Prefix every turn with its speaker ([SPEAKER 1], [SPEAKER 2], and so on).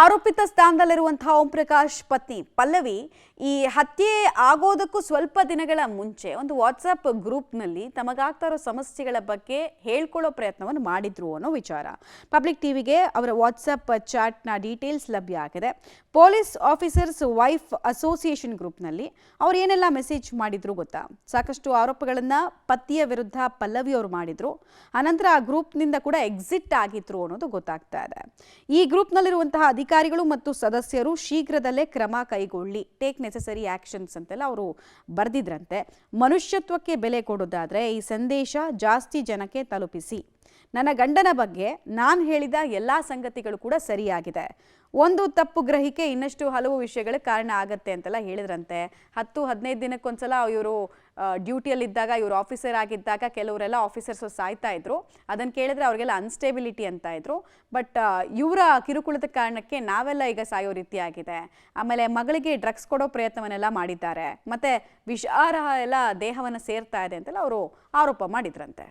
[SPEAKER 1] ಆರೋಪಿತ ಸ್ಥಾನದಲ್ಲಿರುವಂತಹ ಓಂ ಪ್ರಕಾಶ್ ಪತ್ನಿ ಪಲ್ಲವಿ ಈ ಹತ್ಯೆ ಆಗೋದಕ್ಕೂ ಸ್ವಲ್ಪ ದಿನಗಳ ಮುಂಚೆ ಒಂದು ವಾಟ್ಸ್ಆಪ್ ಗ್ರೂಪ್ನಲ್ಲಿ ತಮಗಾಗ್ತಾ ಇರೋ ಸಮಸ್ಯೆಗಳ ಬಗ್ಗೆ ಹೇಳ್ಕೊಳ್ಳೋ ಪ್ರಯತ್ನವನ್ನು ಮಾಡಿದ್ರು ಅನ್ನೋ ವಿಚಾರ ಪಬ್ಲಿಕ್ ಟಿವಿಗೆ ಅವರ ವಾಟ್ಸ್ಆಪ್ ಚಾಟ್ನ ಡೀಟೇಲ್ಸ್ ಲಭ್ಯ ಆಗಿದೆ. ಪೊಲೀಸ್ ಆಫೀಸರ್ಸ್ ವೈಫ್ ಅಸೋಸಿಯೇಷನ್ ಗ್ರೂಪ್ನಲ್ಲಿ ಅವ್ರು ಏನೆಲ್ಲ ಮೆಸೇಜ್ ಮಾಡಿದ್ರು ಗೊತ್ತಾ? ಸಾಕಷ್ಟು ಆರೋಪಗಳನ್ನು ಪತಿಯ ವಿರುದ್ಧ ಪಲ್ಲವಿ ಅವರು ಮಾಡಿದ್ರು. ಅನಂತರ ಆ ಗ್ರೂಪ್ನಿಂದ ಕೂಡ ಎಕ್ಸಿಟ್ ಆಗಿದ್ರು ಅನ್ನೋದು ಗೊತ್ತಾಗ್ತಾ ಇದೆ. ಈ ಗ್ರೂಪ್ನಲ್ಲಿರುವಂತಹ ಅಧಿಕಾರಿಗಳು ಮತ್ತು ಸದಸ್ಯರು ಶೀಘ್ರದಲ್ಲೇ ಕ್ರಮ ಕೈಗೊಳ್ಳಿ, ಟೇಕ್ ನೆಸೆಸರಿ ಆಕ್ಷನ್ಸ್ ಅಂತೆಲ್ಲ ಅವರು ಬರೆದಿದ್ರಂತೆ. ಮನುಷ್ಯತ್ವಕ್ಕೆ ಬೆಲೆ ಕೊಡೋದಾದ್ರೆ ಈ ಸಂದೇಶ ಜಾಸ್ತಿ ಜನಕ್ಕೆ ತಲುಪಿಸಿ. ನನ್ನ ಗಂಡನ ಬಗ್ಗೆ ನಾನು ಹೇಳಿದ ಎಲ್ಲ ಸಂಗತಿಗಳು ಕೂಡ ಸರಿಯಾಗಿದೆ. ಒಂದು ತಪ್ಪು ಗ್ರಹಿಕೆ ಇನ್ನಷ್ಟು ಹಲವು ವಿಷಯಗಳಿಗೆ ಕಾರಣ ಆಗತ್ತೆ ಅಂತೆಲ್ಲ ಹೇಳಿದ್ರಂತೆ. 10-15 ದಿನಕ್ಕೊಂದ್ಸಲ ಇವರು ಡ್ಯೂಟಿಯಲ್ಲಿದ್ದಾಗ, ಇವರು ಆಫೀಸರ್ ಆಗಿದ್ದಾಗ ಕೆಲವರೆಲ್ಲ ಆಫೀಸರ್ಸ್ ಸಾಯ್ತಾ ಇದ್ರು. ಅದನ್ನು ಕೇಳಿದ್ರೆ ಅವ್ರಿಗೆಲ್ಲ ಅನ್ಸ್ಟೇಬಿಲಿಟಿ ಅಂತ ಇದ್ರು. ಬಟ್ ಇವರ ಕಿರುಕುಳದ ಕಾರಣಕ್ಕೆ ನಾವೆಲ್ಲ ಈಗ ಸಾಯೋ ರೀತಿ ಆಗಿದೆ. ಆಮೇಲೆ ಮಗಳಿಗೆ ಡ್ರಗ್ಸ್ ಕೊಡೋ ಪ್ರಯತ್ನವನ್ನೆಲ್ಲ ಮಾಡಿದ್ದಾರೆ. ಮತ್ತೆ ವಿಷಾರಹ ಎಲ್ಲ ದೇಹವನ್ನು ಸೇರ್ತಾ ಇದೆ ಅಂತೆಲ್ಲ ಅವರು ಆರೋಪ ಮಾಡಿದ್ರಂತೆ.